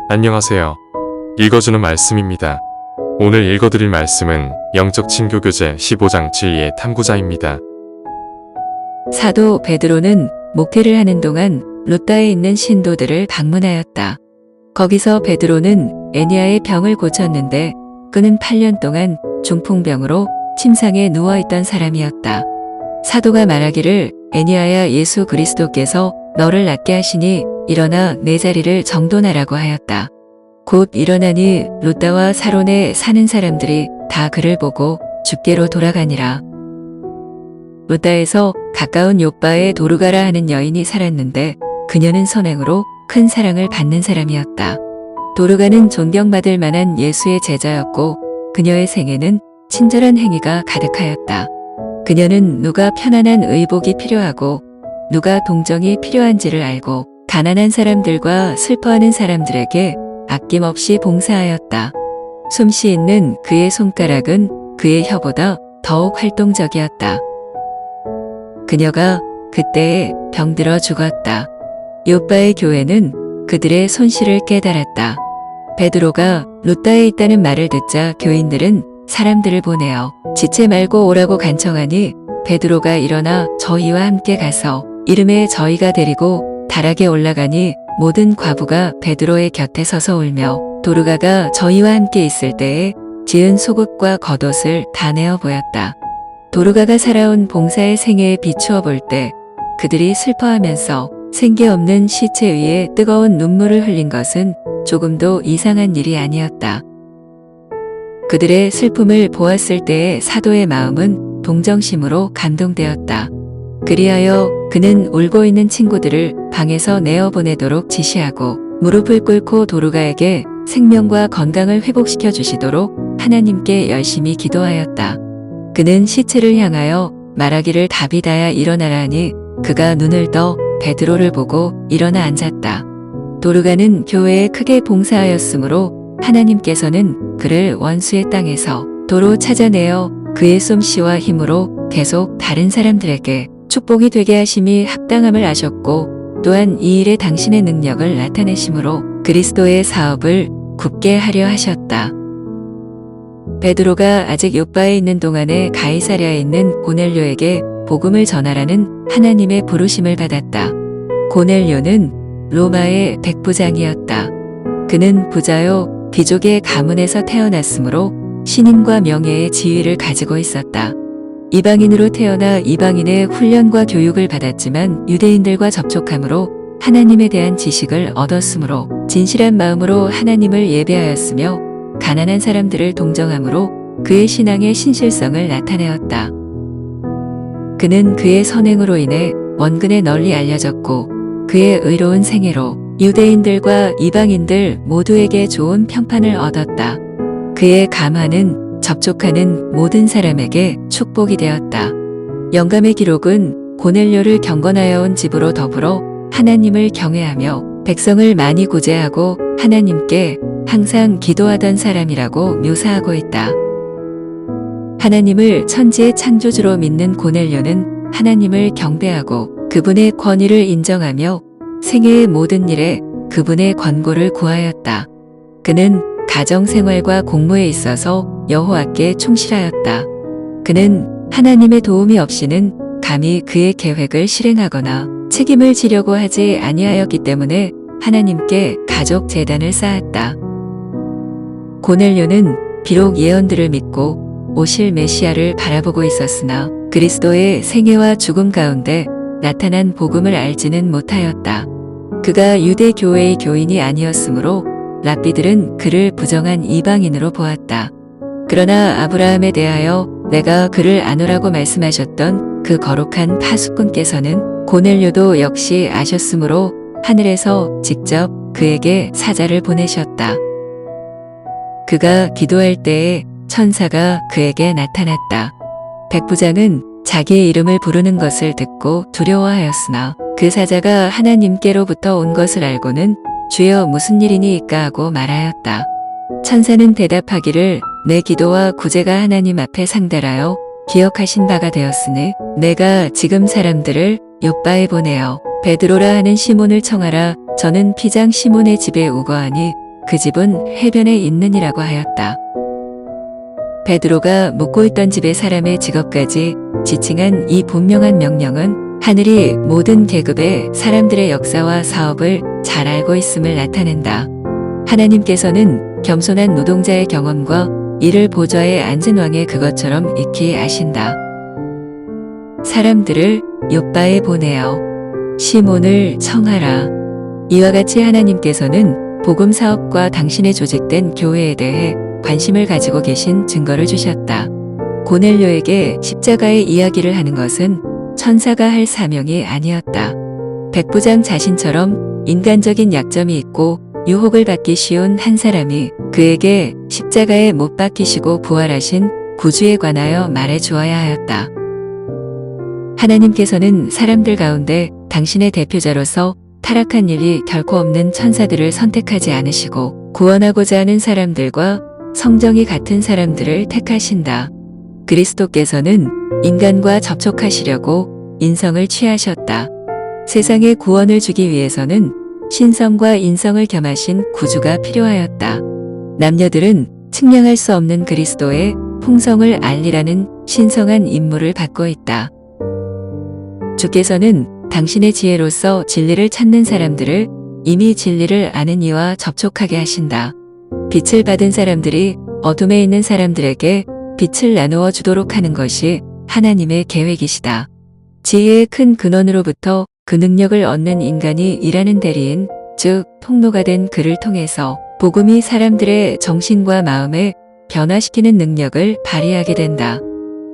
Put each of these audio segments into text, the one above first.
안녕하세요. 읽어주는 말씀입니다. 오늘 읽어드릴 말씀은 영적 친교 교재 15장 7의 탐구자입니다. 사도 베드로는 목회를 하는 동안 루다에 있는 신도들을 방문하였다. 거기서 베드로는 애니아의 병을 고쳤는데 그는 8년 동안 중풍병으로 침상에 누워있던 사람이었다. 사도가 말하기를 애니아야, 예수 그리스도께서 너를 낫게 하시니 일어나 내 자리를 정돈하라고 하였다. 곧 일어나니 루다와 사론에 사는 사람들이 다 그를 보고 주께로 돌아가니라. 루다에서 가까운 요바에 도르가라 하는 여인이 살았는데 그녀는 선행으로 큰 사랑을 받는 사람이었다. 도르가는 존경받을 만한 예수의 제자였고 그녀의 생애는 친절한 행위가 가득하였다. 그녀는 누가 편안한 의복이 필요하고 누가 동정이 필요한지를 알고 가난한 사람들과 슬퍼하는 사람들에게 아낌없이 봉사하였다. 솜씨 있는 그의 손가락은 그의 혀보다 더욱 활동적이었다. 그녀가 그때에 병들어 죽었다. 요바의 교회는 그들의 손실을 깨달았다. 베드로가 루다에 있다는 말을 듣자 교인들은 사람들을 보내어 지체 말고 오라고 간청하니 베드로가 일어나 저희와 함께 가서 이름에 저희가 데리고 다락에 올라가니 모든 과부가 베드로의 곁에 서서 울며 도르가가 저희와 함께 있을 때에 지은 속옷과 겉옷을 다 내어 보였다. 도르가가 살아온 봉사의 생애에 비추어 볼 때 그들이 슬퍼하면서 생기 없는 시체 위에 뜨거운 눈물을 흘린 것은 조금도 이상한 일이 아니었다. 그들의 슬픔을 보았을 때의 사도의 마음은 동정심으로 감동되었다. 그리하여 그는 울고 있는 친구들을 방에서 내어보내도록 지시하고 무릎을 꿇고 도르가에게 생명과 건강을 회복시켜 주시도록 하나님께 열심히 기도하였다. 그는 시체를 향하여 말하기를 다비다야 일어나라 하니 그가 눈을 떠 베드로를 보고 일어나 앉았다. 도르가는 교회에 크게 봉사하였으므로 하나님께서는 그를 원수의 땅에서 도로 찾아내어 그의 솜씨와 힘으로 계속 다른 사람들에게 축복이 되게 하심이 합당함을 아셨고 또한 이 일에 당신의 능력을 나타내심으로 그리스도의 사업을 굳게 하려 하셨다. 베드로가 아직 요바에 있는 동안에 가이사랴에 있는 고넬료에게 복음을 전하라는 하나님의 부르심을 받았다. 고넬료는 로마의 백부장이었다. 그는 부자요 귀족의 가문에서 태어났으므로 신임과 명예의 지위를 가지고 있었다. 이방인으로 태어나 이방인의 훈련과 교육을 받았지만 유대인들과 접촉함으로 하나님에 대한 지식을 얻었으므로 진실한 마음으로 하나님을 예배하였으며 가난한 사람들을 동정함으로 그의 신앙의 신실성을 나타내었다. 그는 그의 선행으로 인해 원근에 널리 알려졌고 그의 의로운 생애로 유대인들과 이방인들 모두에게 좋은 평판을 얻었다. 그의 감화는 접촉하는 모든 사람에게 축복이 되었다. 영감의 기록은 고넬료를 경건하여 온 집으로 더불어 하나님을 경외하며 백성을 많이 구제하고 하나님께 항상 기도하던 사람이라고 묘사하고 있다. 하나님을 천지의 창조주로 믿는 고넬료는 하나님을 경배하고 그분의 권위를 인정하며 생애의 모든 일에 그분의 권고를 구하였다. 그는 가정생활과 공무에 있어서 여호와께 충실하였다. 그는 하나님의 도움이 없이는 감히 그의 계획을 실행하거나 책임을 지려고 하지 아니하였기 때문에 하나님께 가족 재단을 쌓았다. 고넬료는 비록 예언들을 믿고 오실 메시아를 바라보고 있었으나 그리스도의 생애와 죽음 가운데 나타난 복음을 알지는 못하였다. 그가 유대 교회의 교인이 아니었으므로 랍비들은 그를 부정한 이방인으로 보았다. 그러나 아브라함에 대하여 내가 그를 아노라고 말씀하셨던 그 거룩한 파수꾼께서는 고넬료도 역시 아셨으므로 하늘에서 직접 그에게 사자를 보내셨다. 그가 기도할 때에 천사가 그에게 나타났다. 백부장은 자기의 이름을 부르는 것을 듣고 두려워하였으나 그 사자가 하나님께로부터 온 것을 알고는 주여 무슨 일이니이까 하고 말하였다. 천사는 대답하기를 내 기도와 구제가 하나님 앞에 상달하여 기억하신 바가 되었으니 내가 지금 사람들을 요바에 보내어 베드로라 하는 시몬을 청하라. 저는 피장 시몬의 집에 우거하니 그 집은 해변에 있느니라고 하였다. 베드로가 묵고 있던 집의 사람의 직업까지 지칭한 이 분명한 명령은 하늘이 모든 계급의 사람들의 역사와 사업을 잘 알고 있음을 나타낸다. 하나님께서는 겸손한 노동자의 경험과 이를 보좌에 앉은 왕의 그것처럼 익히 아신다. 사람들을 욥바에 보내어 시몬을 청하라. 이와 같이 하나님께서는 복음 사업과 당신의 조직된 교회에 대해 관심을 가지고 계신 증거를 주셨다. 고넬료에게 십자가의 이야기를 하는 것은 천사가 할 사명이 아니었다. 백부장 자신처럼 인간적인 약점이 있고 유혹을 받기 쉬운 한 사람이 그에게 십자가에 못 박히시고 부활하신 구주에 관하여 말해 주어야 하였다. 하나님께서는 사람들 가운데 당신의 대표자로서 타락한 일이 결코 없는 천사들을 선택하지 않으시고 구원하고자 하는 사람들과 성정이 같은 사람들을 택하신다. 그리스도께서는 인간과 접촉하시려고 인성을 취하셨다. 세상에 구원을 주기 위해서는 신성과 인성을 겸하신 구주가 필요하였다. 남녀들은 측량할 수 없는 그리스도의 풍성을 알리라는 신성한 임무를 받고 있다. 주께서는 당신의 지혜로서 진리를 찾는 사람들을 이미 진리를 아는 이와 접촉하게 하신다. 빛을 받은 사람들이 어둠에 있는 사람들에게 빛을 나누어 주도록 하는 것이 하나님의 계획이시다. 지혜의 큰 근원으로부터 그 능력을 얻는 인간이 일하는 대리인, 즉 통로가 된 그를 통해서 복음이 사람들의 정신과 마음을 변화시키는 능력을 발휘하게 된다.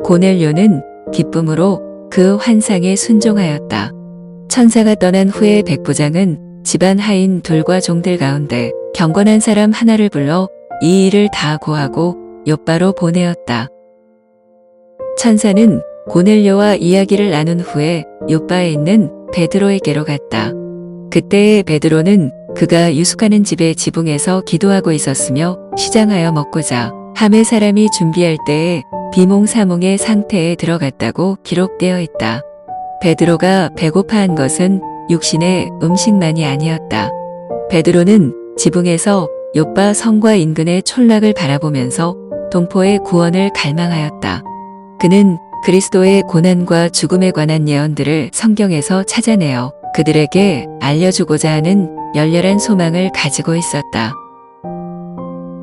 고넬료는 기쁨으로 그 환상에 순종하였다. 천사가 떠난 후에 백부장은 집안 하인 둘과 종들 가운데 경건한 사람 하나를 불러 이 일을 다 고하고 욥바로 보내었다. 천사는 고넬료와 이야기를 나눈 후에 욥바에 있는 베드로에게로 갔다. 그때의 베드로는 그가 유숙하는 집의 지붕에서 기도하고 있었으며 시장하여 먹고자 함의 사람이 준비할 때에 비몽사몽의 상태에 들어갔다고 기록되어 있다. 베드로가 배고파한 것은 육신의 음식만이 아니었다. 베드로는 지붕에서 욥바 성과 인근의 촌락을 바라보면서 동포의 구원을 갈망하였다. 그는 그리스도의 고난과 죽음에 관한 예언들을 성경에서 찾아내어 그들에게 알려주고자 하는 열렬한 소망을 가지고 있었다.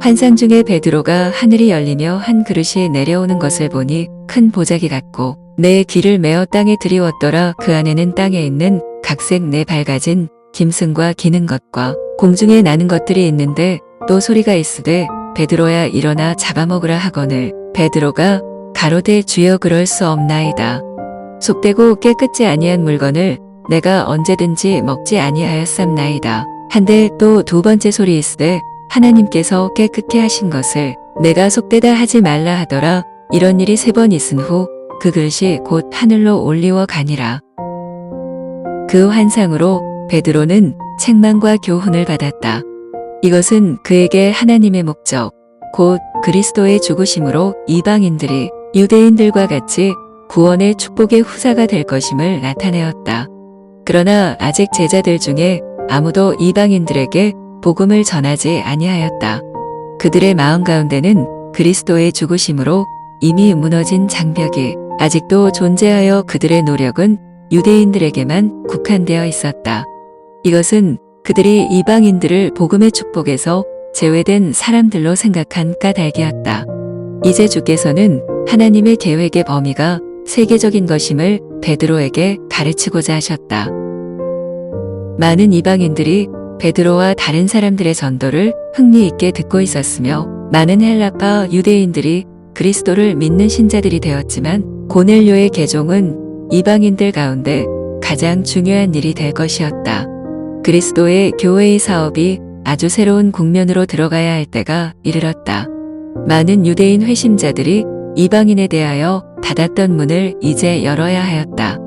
환상 중에 베드로가 하늘이 열리며 한 그릇이 내려오는 것을 보니 큰 보자기 같고 내 귀를 메어 땅에 들이웠더라. 그 안에는 땅에 있는 각색 네 밝아진 짐승과 기는 것과 공중에 나는 것들이 있는데 또 소리가 있으되 베드로야 일어나 잡아먹으라 하거늘 베드로가 가로되 주여 그럴 수 없나이다. 속되고 깨끗지 아니한 물건을 내가 언제든지 먹지 아니하였삼나이다. 한데 또 두 번째 소리 있으되 하나님께서 깨끗게 하신 것을 내가 속되다 하지 말라 하더라. 이런 일이 3번 있은 후 그 글씨 곧 하늘로 올리워 가니라. 그 환상으로 베드로는 책망과 교훈을 받았다. 이것은 그에게 하나님의 목적, 곧 그리스도의 죽으심으로 이방인들이 유대인들과 같이 구원의 축복의 후사가 될 것임을 나타내었다. 그러나 아직 제자들 중에 아무도 이방인들에게 복음을 전하지 아니하였다. 그들의 마음 가운데는 그리스도의 죽으심으로 이미 무너진 장벽이 아직도 존재하여 그들의 노력은 유대인들에게만 국한되어 있었다. 이것은 그들이 이방인들을 복음의 축복에서 제외된 사람들로 생각한 까닭이었다. 이제 주께서는 하나님의 계획의 범위가 세계적인 것임을 베드로에게 가르치고자 하셨다. 많은 이방인들이 베드로와 다른 사람들의 전도를 흥미 있게 듣고 있었으며 많은 헬라파 유대인들이 그리스도를 믿는 신자들이 되었지만 고넬료의 개종은 이방인들 가운데 가장 중요한 일이 될 것이었다. 그리스도의 교회의 사업이 아주 새로운 국면으로 들어가야 할 때가 이르렀다. 많은 유대인 회심자들이 이방인에 대하여 닫았던 문을 이제 열어야 하였다.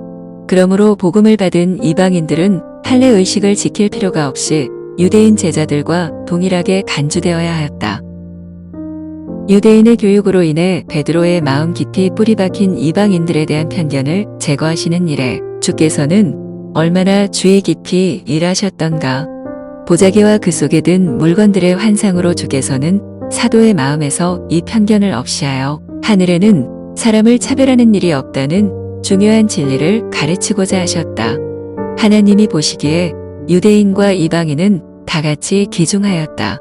그러므로 복음을 받은 이방인들은 할례 의식을 지킬 필요가 없이 유대인 제자들과 동일하게 간주되어야 하였다. 유대인의 교육으로 인해 베드로의 마음 깊이 뿌리 박힌 이방인들에 대한 편견을 제거하시는 일에 주께서는 얼마나 주의 깊이 일하셨던가. 보자기와 그 속에 든 물건들의 환상으로 주께서는 사도의 마음에서 이 편견을 없이하여 하늘에는 사람을 차별하는 일이 없다는 중요한 진리를 가르치고자 하셨다. 하나님이 보시기에 유대인과 이방인은 다 같이 귀중하였다.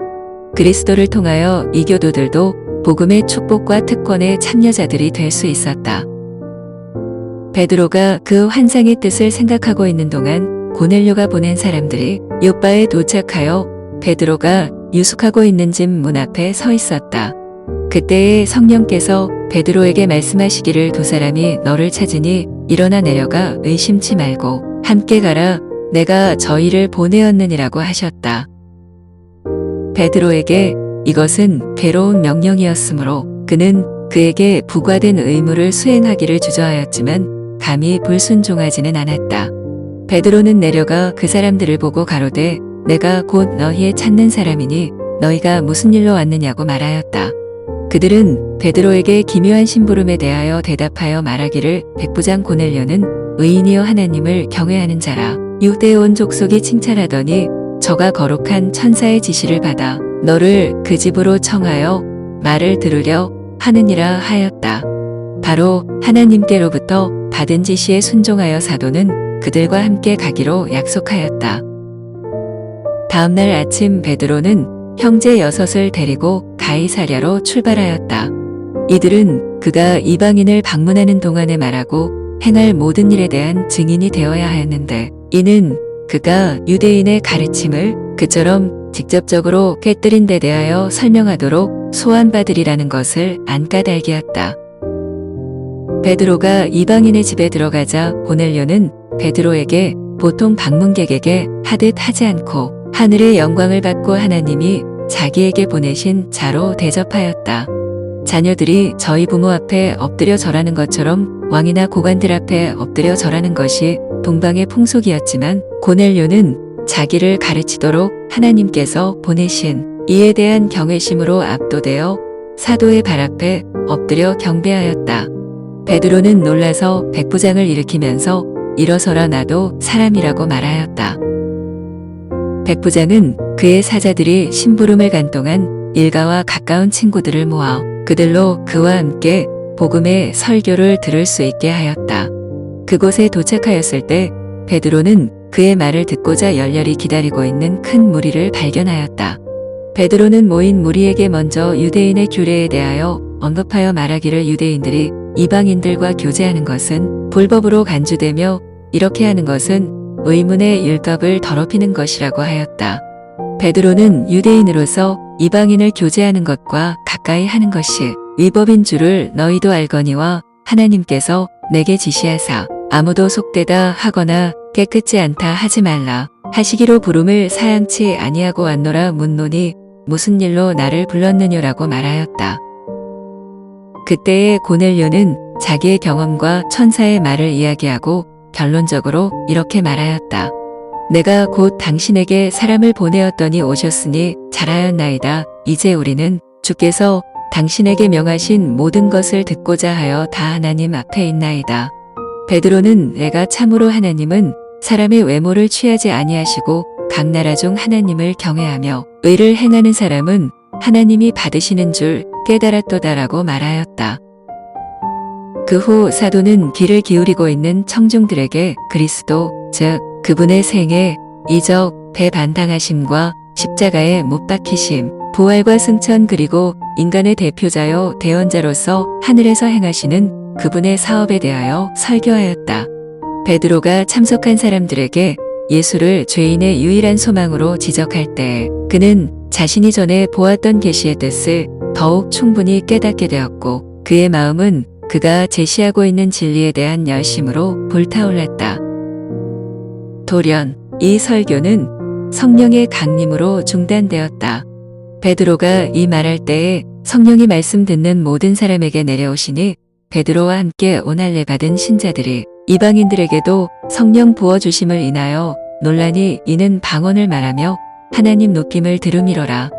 그리스도를 통하여 이교도들도 복음의 축복과 특권의 참여자들이 될 수 있었다. 베드로가 그 환상의 뜻을 생각하고 있는 동안 고넬료가 보낸 사람들이 요빠에 도착하여 베드로가 유숙하고 있는 집 문 앞에 서 있었다. 그때에 성령께서 베드로에게 말씀하시기를 두 사람이 너를 찾으니 일어나 내려가 의심치 말고 함께 가라. 내가 저희를 보내었느니라고 하셨다. 베드로에게 이것은 괴로운 명령이었으므로 그는 그에게 부과된 의무를 수행하기를 주저하였지만 감히 불순종하지는 않았다. 베드로는 내려가 그 사람들을 보고 가로되 내가 곧 너희의 찾는 사람이니 너희가 무슨 일로 왔느냐고 말하였다. 그들은 베드로에게 기묘한 심부름에 대하여 대답하여 말하기를 백부장 고넬료는 의인이여 하나님을 경외하는 자라. 유대 온 족속이 칭찬하더니 저가 거룩한 천사의 지시를 받아 너를 그 집으로 청하여 말을 들으려 하느니라 하였다. 바로 하나님께로부터 받은 지시에 순종하여 사도는 그들과 함께 가기로 약속하였다. 다음 날 아침 베드로는 형제 6을 데리고 가이사랴로 출발하였다. 이들은 그가 이방인을 방문하는 동안에 말하고 행할 모든 일에 대한 증인이 되어야 하였는데 이는 그가 유대인의 가르침을 그처럼 직접적으로 깨뜨린 데 대하여 설명하도록 소환받으리라는 것을 안 까닭이었다. 베드로가 이방인의 집에 들어가자 고넬료는 베드로에게 보통 방문객에게 하듯 하지 않고 하늘의 영광을 받고 하나님이 자기에게 보내신 자로 대접하였다. 자녀들이 저희 부모 앞에 엎드려 절하는 것처럼 왕이나 고관들 앞에 엎드려 절하는 것이 동방의 풍속이었지만 고넬료는 자기를 가르치도록 하나님께서 보내신 이에 대한 경외심으로 압도되어 사도의 발 앞에 엎드려 경배하였다. 베드로는 놀라서 백부장을 일으키면서 일어서라 나도 사람이라고 말하였다. 백부장은 그의 사자들이 심부름을 간 동안 일가와 가까운 친구들을 모아 그들로 그와 함께 복음의 설교를 들을 수 있게 하였다. 그곳에 도착하였을 때 베드로는 그의 말을 듣고자 열렬히 기다리고 있는 큰 무리를 발견하였다. 베드로는 모인 무리에게 먼저 유대인의 규례에 대하여 언급하여 말하기를 유대인들이 이방인들과 교제하는 것은 불법으로 간주되며 이렇게 하는 것은 의문의 율법을 더럽히는 것이라고 하였다. 베드로는 유대인으로서 이방인을 교제하는 것과 가까이 하는 것이 위법인 줄을 너희도 알거니와 하나님께서 내게 지시하사 아무도 속되다 하거나 깨끗지 않다 하지 말라 하시기로 부름을 사양치 아니하고 왔노라 묻노니 무슨 일로 나를 불렀느냐라고 말하였다. 그때에 고넬료는 자기의 경험과 천사의 말을 이야기하고 결론적으로 이렇게 말하였다. 내가 곧 당신에게 사람을 보내었더니 오셨으니 잘하였나이다. 이제 우리는 주께서 당신에게 명하신 모든 것을 듣고자 하여 다 하나님 앞에 있나이다. 베드로는 내가 참으로 하나님은 사람의 외모를 취하지 아니하시고 각 나라 중 하나님을 경외하며 의를 행하는 사람은 하나님이 받으시는 줄 깨달았도다라고 말하였다. 그 후 사도는 귀를 기울이고 있는 청중들에게 그리스도, 즉 그분의 생애, 이적, 배반당하심과 십자가에 못 박히심, 부활과 승천 그리고 인간의 대표자요 대언자로서 하늘에서 행하시는 그분의 사업에 대하여 설교하였다. 베드로가 참석한 사람들에게 예수를 죄인의 유일한 소망으로 지적할 때 그는 자신이 전에 보았던 계시의 뜻을 더욱 충분히 깨닫게 되었고 그의 마음은 그가 제시하고 있는 진리에 대한 열심으로 불타올랐다. 돌연 이 설교는 성령의 강림으로 중단되었다. 베드로가 이 말할 때에 성령이 말씀 듣는 모든 사람에게 내려오시니 베드로와 함께 오날레 받은 신자들이 이방인들에게도 성령 부어주심을 인하여 논란이 이는 방언을 말하며 하나님 높임을 들음이로라.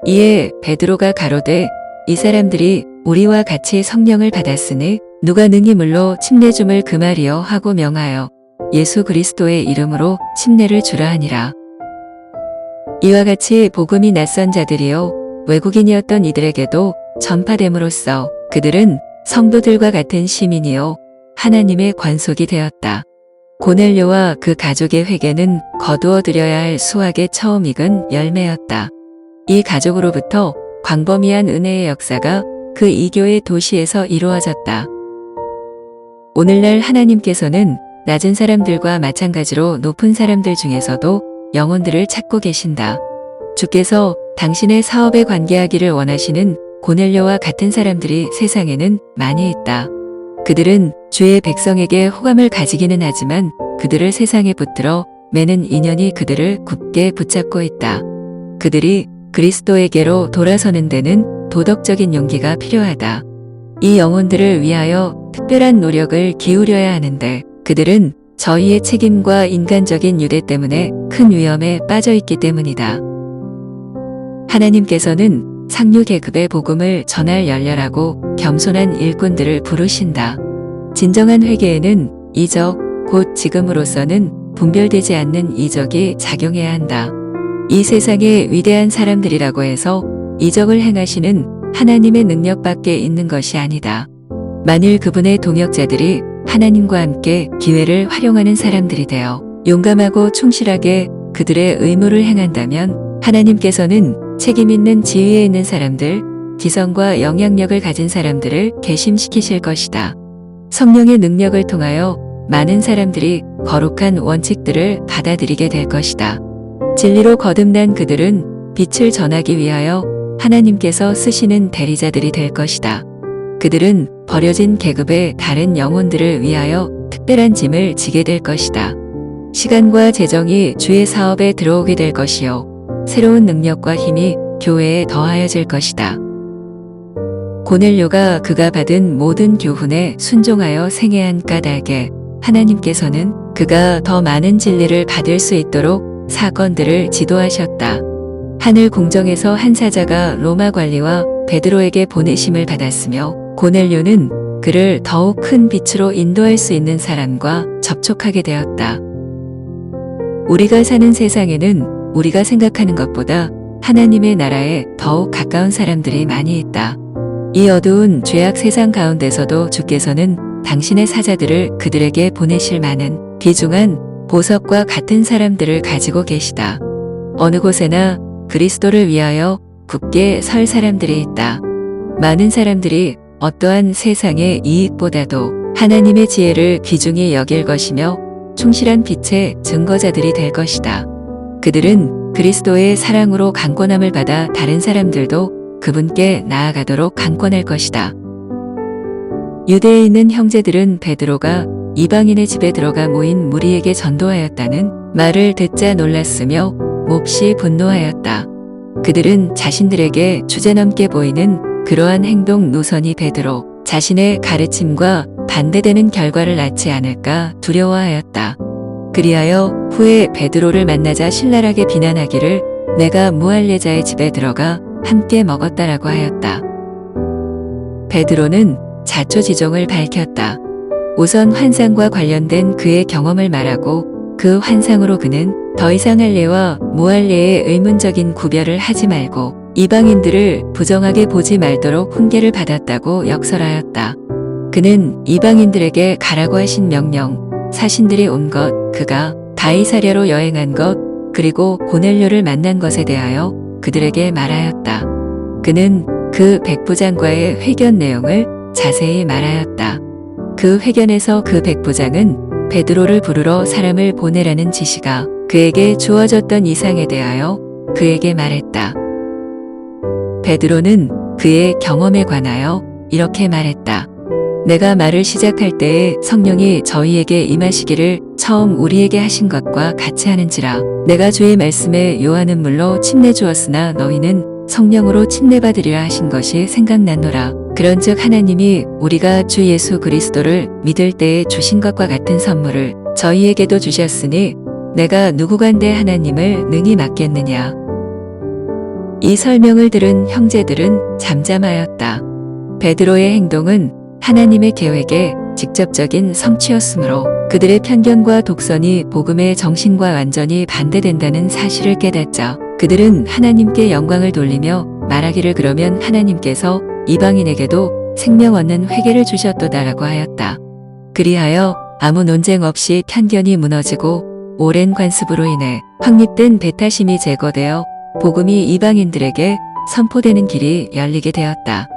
이에 베드로가 가로되 이 사람들이 우리와 같이 성령을 받았으니 누가 능히 물로 침례 줌을 금하리요 하고 명하여 예수 그리스도의 이름으로 침례를 주라 하니라. 이와 같이 복음이 낯선 자들이요 외국인이었던 이들에게도 전파됨으로써 그들은 성도들과 같은 시민이요 하나님의 관속이 되었다. 고넬료와 그 가족의 회개는 거두어 들여야 할 수확의 처음 익은 열매였다. 이 가족으로부터 광범위한 은혜의 역사가 그 이교의 도시에서 이루어졌다. 오늘날 하나님께서는 낮은 사람들과 마찬가지로 높은 사람들 중에서도 영혼들을 찾고 계신다. 주께서 당신의 사업에 관계하기를 원하시는 고넬료와 같은 사람들이 세상에는 많이 있다. 그들은 주의 백성에게 호감을 가지기는 하지만 그들을 세상에 붙들어 매는 인연이 그들을 굳게 붙잡고 있다. 그들이 그리스도에게로 돌아서는 데는 도덕적인 용기가 필요하다. 이 영혼들을 위하여 특별한 노력을 기울여야 하는데 그들은 저희의 책임과 인간적인 유대 때문에 큰 위험에 빠져 있기 때문이다. 하나님께서는 상류 계급의 복음을 전할 열렬하고 겸손한 일꾼들을 부르신다. 진정한 회개에는 이적, 곧 지금으로서는 분별되지 않는 이적이 작용해야 한다. 이 세상의 위대한 사람들이라고 해서 이적을 행하시는 하나님의 능력밖에 있는 것이 아니다. 만일 그분의 동역자들이 하나님과 함께 기회를 활용하는 사람들이 되어 용감하고 충실하게 그들의 의무를 행한다면 하나님께서는 책임 있는 지위에 있는 사람들, 기성과 영향력을 가진 사람들을 계심시키실 것이다. 성령의 능력을 통하여 많은 사람들이 거룩한 원칙들을 받아들이게 될 것이다. 진리로 거듭난 그들은 빛을 전하기 위하여 하나님께서 쓰시는 대리자들이 될 것이다. 그들은 버려진 계급의 다른 영혼들을 위하여 특별한 짐을 지게 될 것이다. 시간과 재정이 주의 사업에 들어오게 될 것이요. 새로운 능력과 힘이 교회에 더하여질 것이다. 고넬료가 그가 받은 모든 교훈에 순종하여 생애한 까닭에 하나님께서는 그가 더 많은 진리를 받을 수 있도록 사건들을 지도하셨다. 하늘 궁정에서 한 사자가 로마 관리와 베드로에게 보내심을 받았으며 고넬료는 그를 더욱 큰 빛으로 인도할 수 있는 사람과 접촉하게 되었다. 우리가 사는 세상에는 우리가 생각하는 것보다 하나님의 나라에 더욱 가까운 사람들이 많이 있다. 이 어두운 죄악 세상 가운데서도 주께서는 당신의 사자들을 그들에게 보내실 많은 귀중한 보석과 같은 사람들을 가지고 계시다. 어느 곳에나 그리스도를 위하여 굳게 설 사람들이 있다. 많은 사람들이 어떠한 세상의 이익보다도 하나님의 지혜를 귀중히 여길 것이며 충실한 빛의 증거자들이 될 것이다. 그들은 그리스도의 사랑으로 강권함을 받아 다른 사람들도 그분께 나아가도록 강권할 것이다. 유대에 있는 형제들은 베드로가 이방인의 집에 들어가 모인 무리에게 전도하였다는 말을 듣자 놀랐으며 몹시 분노하였다. 그들은 자신들에게 주제넘게 보이는 그러한 행동 노선이 베드로 자신의 가르침과 반대되는 결과를 낳지 않을까 두려워하였다. 그리하여 후에 베드로를 만나자 신랄하게 비난하기를 내가 무할례자의 집에 들어가 함께 먹었다라고 하였다. 베드로는 자초지종을 밝혔다. 우선 환상과 관련된 그의 경험을 말하고 그 환상으로 그는 더 이상 할례와 무할례의 의문적인 구별을 하지 말고 이방인들을 부정하게 보지 말도록 훈계를 받았다고 역설하였다. 그는 이방인들에게 가라고 하신 명령, 사신들이 온 것, 그가 가이사랴로 여행한 것, 그리고 고넬료를 만난 것에 대하여 그들에게 말하였다. 그는 그 백부장과의 회견 내용을 자세히 말하였다. 그 회견에서 그 백부장은 베드로를 부르러 사람을 보내라는 지시가 그에게 주어졌던 이상에 대하여 그에게 말했다. 베드로는 그의 경험에 관하여 이렇게 말했다. 내가 말을 시작할 때에 성령이 저희에게 임하시기를 처음 우리에게 하신 것과 같이 하는지라. 내가 주의 말씀에 요한은 물로 침내 주었으나 너희는 성령으로 침내 받으리라 하신 것이 생각나노라. 그런즉 하나님이 우리가 주 예수 그리스도를 믿을 때에 주신 것과 같은 선물을 저희에게도 주셨으니 내가 누구간데 하나님을 능히 맡겠느냐. 이 설명을 들은 형제들은 잠잠하였다. 베드로의 행동은 하나님의 계획의 직접적인 성취였으므로 그들의 편견과 독선이 복음의 정신과 완전히 반대된다는 사실을 깨닫자 그들은 하나님께 영광을 돌리며 말하기를 그러면 하나님께서 이방인에게도 생명 얻는 회개를 주셨도다라고 하였다. 그리하여 아무 논쟁 없이 편견이 무너지고 오랜 관습으로 인해 확립된 배타심이 제거되어 복음이 이방인들에게 선포되는 길이 열리게 되었다.